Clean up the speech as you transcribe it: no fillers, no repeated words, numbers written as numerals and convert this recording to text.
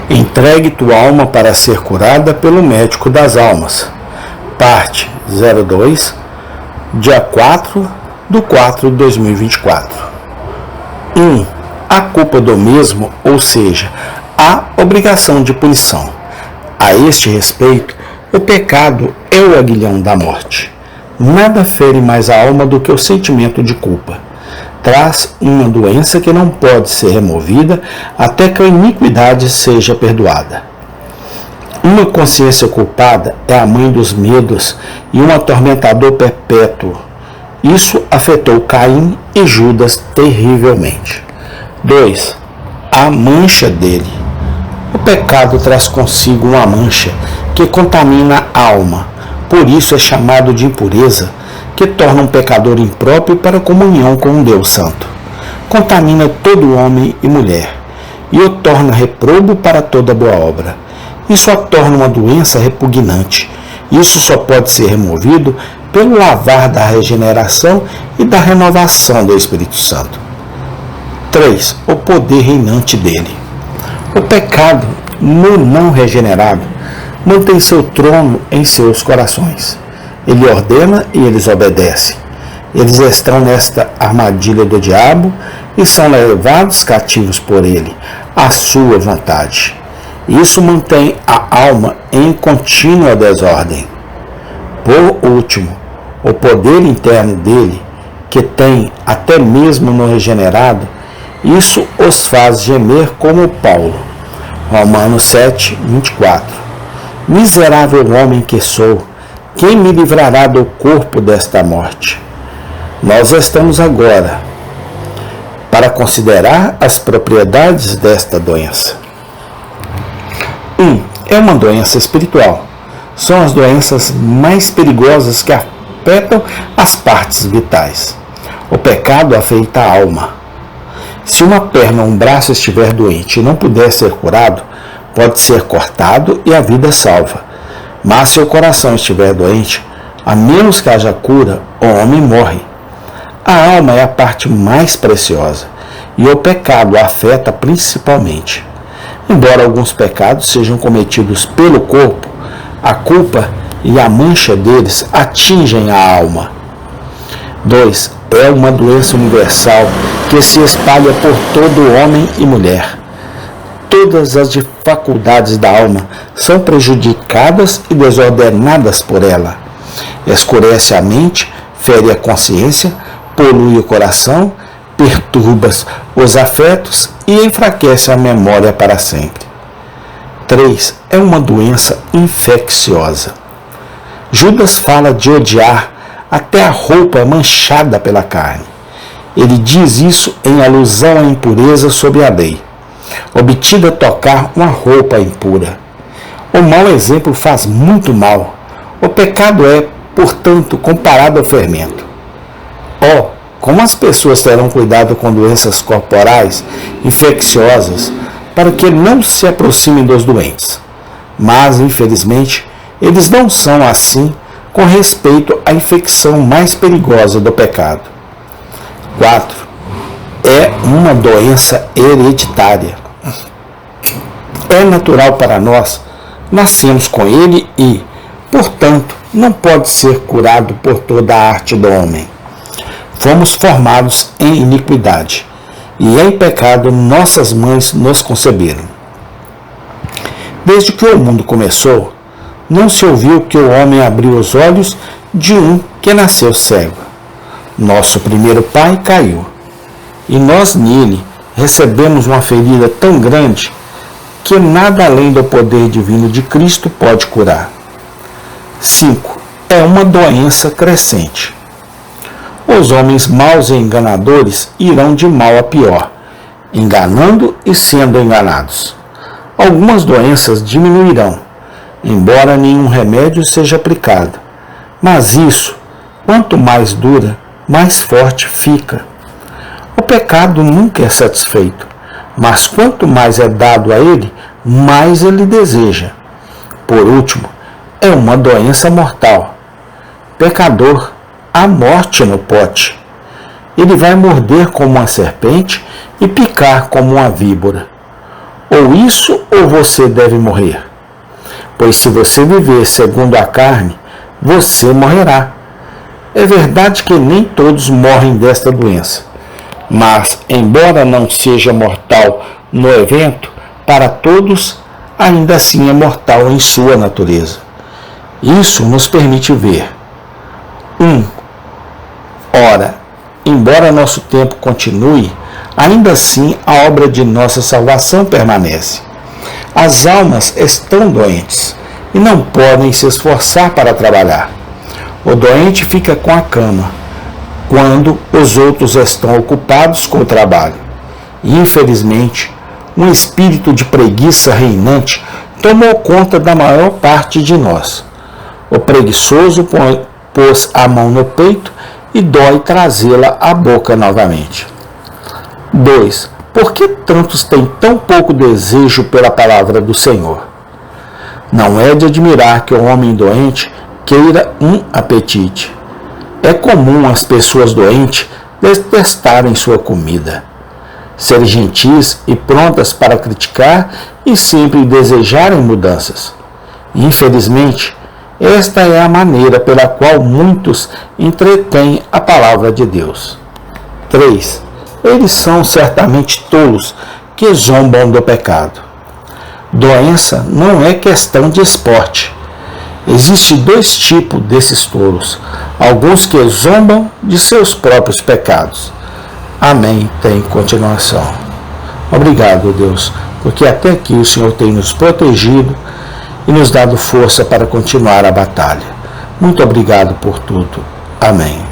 Entregue tua alma para ser curada pelo médico das almas. Parte 02, dia 4/4/2024. 1. A culpa do mesmo, ou seja, a obrigação de punição. A este respeito, o pecado é o aguilhão da morte. Nada fere mais a alma do que o sentimento de culpa. Traz uma doença que não pode ser removida até que a iniquidade seja perdoada. Uma consciência culpada é a mãe dos medos e um atormentador perpétuo. Isso afetou Caim e Judas terrivelmente. 2. A mancha dele. O pecado traz consigo uma mancha que contamina a alma. Por isso é chamado de impureza, que torna um pecador impróprio para a comunhão com um Deus Santo. Contamina todo homem e mulher, e o torna reprobo para toda boa obra. Isso a torna uma doença repugnante. Isso só pode ser removido pelo lavar da regeneração e da renovação do Espírito Santo. 3. O poder reinante dele. O pecado, no não regenerado, mantém seu trono em seus corações. Ele ordena e eles obedecem. Eles estão nesta armadilha do diabo e são levados cativos por ele, à sua vontade. Isso mantém a alma em contínua desordem. Por último, o poder interno dele, que tem até mesmo no regenerado, isso os faz gemer como Paulo. Romanos 7:24. Miserável homem que sou, quem me livrará do corpo desta morte? Nós estamos agora para considerar as propriedades desta doença. 1. É uma doença espiritual. São as doenças mais perigosas que afetam as partes vitais. O pecado afeta a alma. Se uma perna ou um braço estiver doente e não puder ser curado, pode ser cortado e a vida salva. Mas se o coração estiver doente, a menos que haja cura, o homem morre. A alma é a parte mais preciosa e o pecado a afeta principalmente. Embora alguns pecados sejam cometidos pelo corpo, a culpa e a mancha deles atingem a alma. 2. É uma doença universal que se espalha por todo homem e mulher. Todas as faculdades da alma são prejudicadas e desordenadas por ela. Escurece a mente, fere a consciência, polui o coração, perturba os afetos e enfraquece a memória para sempre. 3. É uma doença infecciosa. Judas fala de odiar até a roupa manchada pela carne. Ele diz isso em alusão à impureza sob a lei, obtida a tocar uma roupa impura. O mau exemplo faz muito mal. O pecado é, portanto, comparado ao fermento. Como as pessoas terão cuidado com doenças corporais infecciosas para que não se aproximem dos doentes. Mas, infelizmente, eles não são assim com respeito à infecção mais perigosa do pecado. 4. É uma doença hereditária. É natural para nós, nascemos com ele e, portanto, não pode ser curado por toda a arte do homem. Fomos formados em iniquidade, e em pecado nossas mães nos conceberam. Desde que o mundo começou, não se ouviu que o homem abriu os olhos de um que nasceu cego. Nosso primeiro pai caiu, e nós nele recebemos uma ferida tão grande que nada além do poder divino de Cristo pode curar. 5. É uma doença crescente. Os homens maus e enganadores irão de mal a pior, enganando e sendo enganados. Algumas doenças diminuirão, embora nenhum remédio seja aplicado. Mas isso, quanto mais dura, mais forte fica. O pecado nunca é satisfeito, mas quanto mais é dado a ele, mais ele deseja. Por último, é uma doença mortal. Pecador, a morte no pote. Ele vai morder como uma serpente e picar como uma víbora. Ou isso ou você deve morrer. Pois se você viver segundo a carne, você morrerá. É verdade que nem todos morrem desta doença, mas, embora não seja mortal no evento, para todos, ainda assim é mortal em sua natureza. Isso nos permite ver. 1. Ora, embora nosso tempo continue, ainda assim a obra de nossa salvação permanece. As almas estão doentes e não podem se esforçar para trabalhar. O doente fica com a cama, quando os outros estão ocupados com o trabalho. E, infelizmente, um espírito de preguiça reinante tomou conta da maior parte de nós. O preguiçoso pôs a mão no peito e dói trazê-la à boca novamente. 2. Por que tantos têm tão pouco desejo pela palavra do Senhor? Não é de admirar que o homem doente queira um apetite. É comum as pessoas doentes detestarem sua comida, serem gentis e prontas para criticar e sempre desejarem mudanças. Infelizmente, esta é a maneira pela qual muitos entretêm a palavra de Deus. 3. Eles são certamente tolos que zombam do pecado. Doença não é questão de esporte. Existem dois tipos desses tolos. Alguns que zombam de seus próprios pecados. Amém. Tem continuação. Obrigado, Deus, porque até aqui o Senhor tem nos protegido e nos dado força para continuar a batalha. Muito obrigado por tudo. Amém.